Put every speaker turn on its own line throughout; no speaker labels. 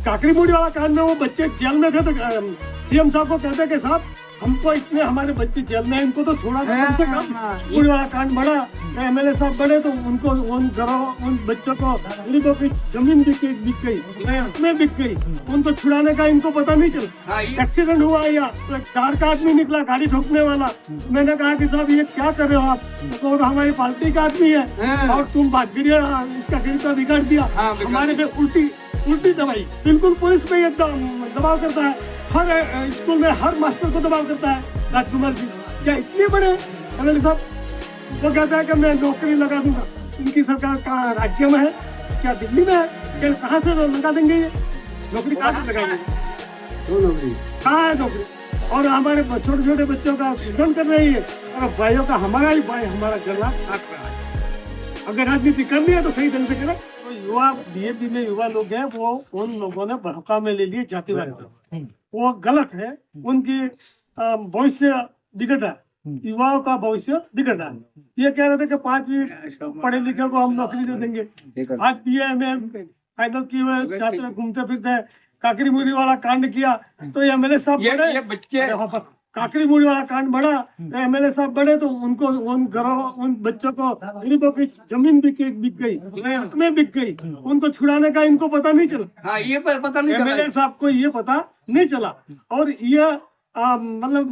काकड़ी मूड़ी वाला कांड में वो बच्चे जेल में थे तो सीएम साहब को कहते कि साहब हमको इतने हमारे बच्चे जेल में हैं, इनको तो छोड़ा था कम से कम। मूड़ी वाला कांड बढ़ा, एमएलए साहब बने तो उनको उन घरों उन बच्चों को गरीबों की जमीन बिक गई, में बिक गई, उनको छुड़ाने का इनको पता नहीं चला। एक्सीडेंट हुआ या तो कार का आदमी निकला गाड़ी ठोकने वाला, मैंने कहा कि साहब ये क्या कर रहे हो आप, तो हमारी पार्टी का आदमी है और तुम बाजगड़िया इसका गिरता बिगाड़ दिया, हमारे पे उल्टी दवाई। बिल्कुल पुलिस पे ये दबाव करता है, हर स्कूल में हर मास्टर को दबाव करता है राजकुमार जी। क्या इसलिए बड़े एमएलए साहब? वो कहता है कि मैं नौकरी लगा दूंगा। इनकी सरकार कहाँ राज्य में है, क्या दिल्ली में है, क्या कहाँ से लगा देंगे ये नौकरी? कहाँ से लगाएंगे? कहाँ है नौकरी? और हमारे छोटे छोटे बच्चों का शोषण कर रही है और भाइयों का हमारा ही भाई हमारा गला काट रहा है। अगर राजनीति करनी है तो सही ढंग से करें। तो युवा बीएपी में युवा लोग हैं, वो उन लोगों ने बहका में ले लिए जातिवाद, वो गलत है। उनकी भविष्य बिगड़ रहा है, युवाओं का भविष्य बिगड़ रहा है। ये कह रहे थे कि 5वीं पढ़े लिखे को हम नौकरी दे देंगे। आज बीए में फाइनल किए हुए छात्र घूमते फिरते काकड़ी मूड़ी वाला कांड किया तो एमएलए साहब बड़े बच्चे, काकड़ी मूड़ी वाला कांड बढ़ा तो एमएलए साहब बड़े तो उनको उन घरों उन बच्चों को गरीबों की जमीन बिक गई, में बिक गई, उनको छुड़ाने का इनको पता नहीं चला।
ये पता नहीं,
एमएलए साहब को ये पता नहीं चला। और ये मतलब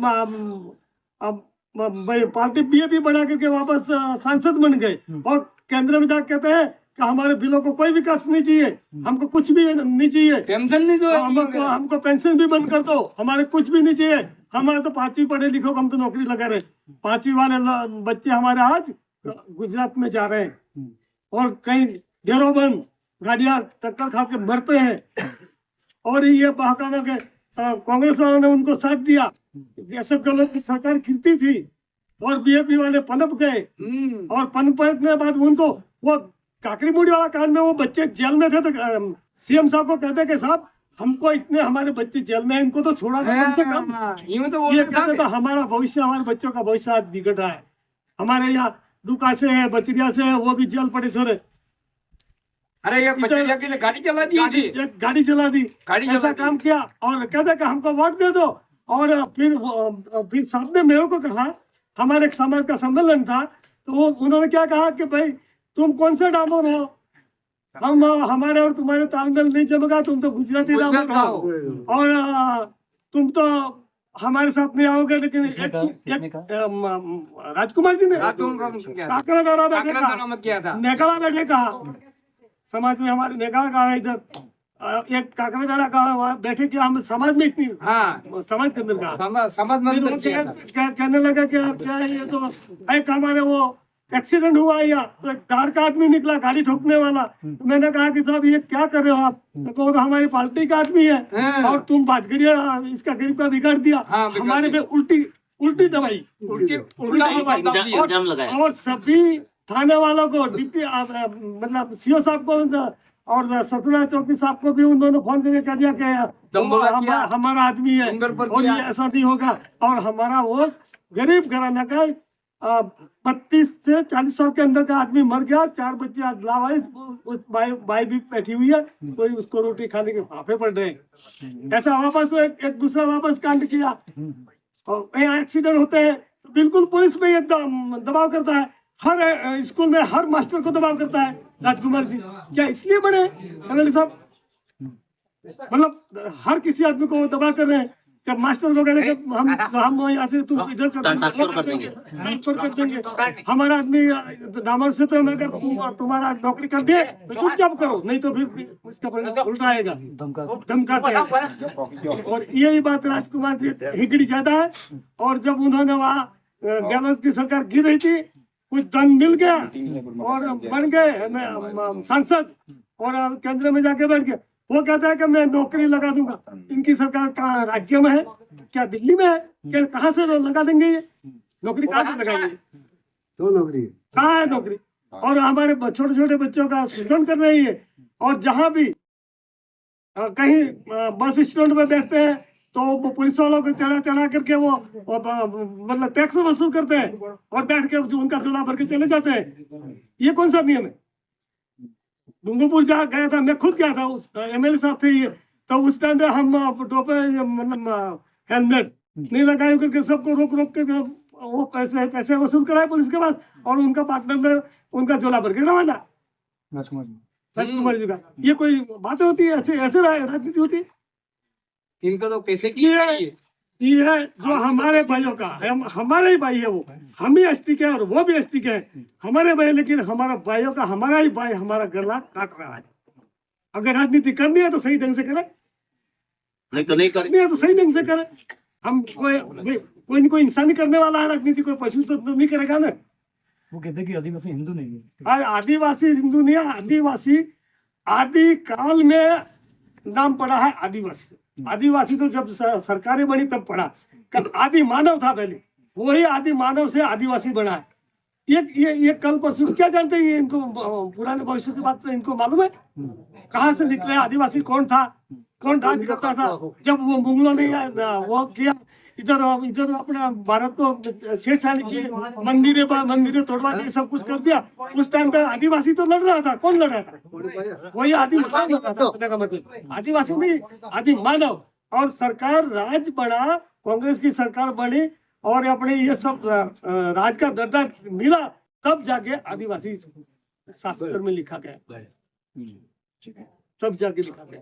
पार्टी बीएपी बना करके वापस सांसद बन गए और केंद्र में जाकर कहते हैं कि हमारे बिलों को कोई विकास नहीं चाहिए, हमको कुछ भी नहीं चाहिए,
पेंशन नहीं दो,
हमको पेंशन भी बंद कर दो, हमारे कुछ भी नहीं चाहिए, हमारे तो 5वीं पढ़े लिखो हम तो नौकरी लगा रहे। 5वीं वाले बच्चे हमारे आज गुजरात में जा रहे हैं और कहीं देरोबंद गाड़ियां टक्कर खा के मरते हैं। और ये बहकाना के कांग्रेस वालों ने उनको साथ दिया, ऐसे गलत की सरकार गिरती थी और बीएपी वाले पनप गए और पनपने बाद उनको वो काकड़ी मूड़ी वाला कांड में वो बच्चे जेल में थे तो सीएम साहब को कहते कि साहब हमको इतने हमारे बच्चे जेल में हैं, इनको तो छोड़ा था कम से कम। ये कहते तो हमारा भविष्य, हमारे बच्चों का भविष्य आज बिगड़ रहा है। हमारे यहाँ डुका से है, बचरिया से है, वो भी जेल पड़े छोड़े।
अरे ये बचरिया की गाड़ी चला दी थी,
गाड़ी चला दी, ऐसा काम किया और कहते कि हमको वोट दे दो। और फिर साहब ने मेरे को कहा, हमारे समाज का सम्मेलन था तो वो उन्होंने क्या कहा कि भाई तुम कौन से डामर हो, हम हमारे और तुम्हारे तालमेल नहीं जमेगा, तुम तो गुजराती डामर खाओ और तुम तो हमारे साथ नहीं आओगे। लेकिन एक राजकुमार जी ने काकड़ा दौरा बैठे कहा, समाज में हमारे नेकाड़ा का है इधर, एक काकड़ा दौरा का बैठे कि हम समाज में इतनी समाज के अंदर का कहने लगा कि क्या है ये तो एक हमारे वो एक्सीडेंट हुआ या तो कार का आदमी निकला गाड़ी ठोकने वाला, मैंने कहा कि साहब ये क्या कर रहे हो आप, तो हमारी पार्टी का आदमी है और तुम बाजगड़िया इसका गरीब का बिगाड़ दिया, हमारे पे उल्टी दवाई और सभी थाने वालों को डीपी मतलब सीओ साहब को और सतना चौकी साहब को भी उन्होंने फोन करके कह दिया कि हमारा आदमी है और ये ऐसा नहीं होगा। और हमारा वो गरीब घराना का 32 से 40 साल के अंदर का आदमी मर गया, 4 बच्चे आज लावारिस, उस बाई भी बैठी हुई है, कोई उसको रोटी खाने के फाफे पड़ रहे हैं। ऐसा वापस एक दूसरा वापस कांड किया और यहाँ एक्सीडेंट होते हैं तो बिल्कुल पुलिस में ये दबाव करता है, हर स्कूल में हर मास्टर को दबाव करता है राजकुमार जी। क्या इसलिए बड़े एमएलए साहब? मतलब हर किसी आदमी को वो दबाव कर रहे हैं कि मास्टर को कहते कि हम यहाँ से तुम इधर ट्रांसफर कर देंगे, हमारा आदमी दामर क्षेत्र में अगर तुम्हारा नौकरी कर दे तो चुपचाप करो, नहीं तो फिर इसका परिणाम उल्टा आएगा, धमकाते हैं। और यही बात राजकुमार जी हिगड़ी ज्यादा है। और जब उन्होंने वहाँ गैलेंस की सरकार गिर रही थी, कुछ धन मिल गया और बन गए सांसद और केंद्र में जाके बैठ गए। वो कहता है कि मैं नौकरी लगा दूंगा। इनकी सरकार कहाँ राज्य में है, क्या दिल्ली में है, क्या कहाँ से लगा देंगे ये नौकरी? कहाँ से लगाएंगे?
तो नौकरी
कहाँ है नौकरी? और हमारे छोटे छोटे बच्चों का शोषण कर रही है। और जहाँ भी कहीं बस स्टैंड में बैठते हैं तो पुलिस वालों को चढ़ा करके वो मतलब टैक्स वसूल करते हैं और बैठ के जो उनका झोला भर के चले जाते हैं। ये कौन सा नियम है? डूंगरपुर जहाँ गया था, मैं खुद गया था, एमएलए साहब थे ये, तो उस टाइम पे हम टोपे मतलब हेलमेट नहीं लगाए करके सबको रोक रोक के वो पैसे वसूल कराए पुलिस के पास, और उनका पार्टनर ने उनका झोला भर के रवाना राजकुमार जी का। ये कोई बातें होती है? ऐसे ऐसे राजनीति होती है?
इनका तो पैसे की
ये
है ये।
ये है जो हमारे भाइयों का हमारे ही भाई है, वो हम ही एसटी के हैं और वो भी एसटी के हैं, हमारे भाई, लेकिन हमारा भाइयों का हमारा ही भाई हमारा गला काट रहा है। अगर राजनीति करनी है तो सही ढंग से करे,
नहीं तो नहीं कर।
करनी है तो सही ढंग से करे। हम कोई न कोई इंसानी करने वाला है राजनीति, कोई पशु तो नहीं करेगा ना।
वो कहते हैं कि आदिवासी हिंदू नहीं है।
आदिवासी हिंदू नहीं है, आदिवासी आदि काल में नाम पड़ा है आदिवासी। आदिवासी तो जब सरकारें बनी तब पड़ा, कल आदि मानव था पहले, वही आदि मानव से आदिवासी बना है। ये कल परसों क्या जानते हैं? ये इनको पुराने भविष्य की बात इनको मालूम है? कहाँ से निकले आदिवासी? कौन था, कौन राज करता था जब वो मुगलों ने वो किया इधर अपना भारत को छेड़छाड़ की, मंदिरें तोड़वा दी, सब कुछ कर दिया। उस टाइम पे आदिवासी तो लड़ रहा था। कौन लड़ रहा था? वही आदि मानव लड़ रहा था। कहने का मतलब आदिवासी नहीं, आदि मानव। और सरकार राज बना, कांग्रेस की सरकार बनी और अपने ये सब राज का दर्जा मिला, तब जाके आदिवासी शास्त्र में लिखा गया, तब जाके लिखा गया।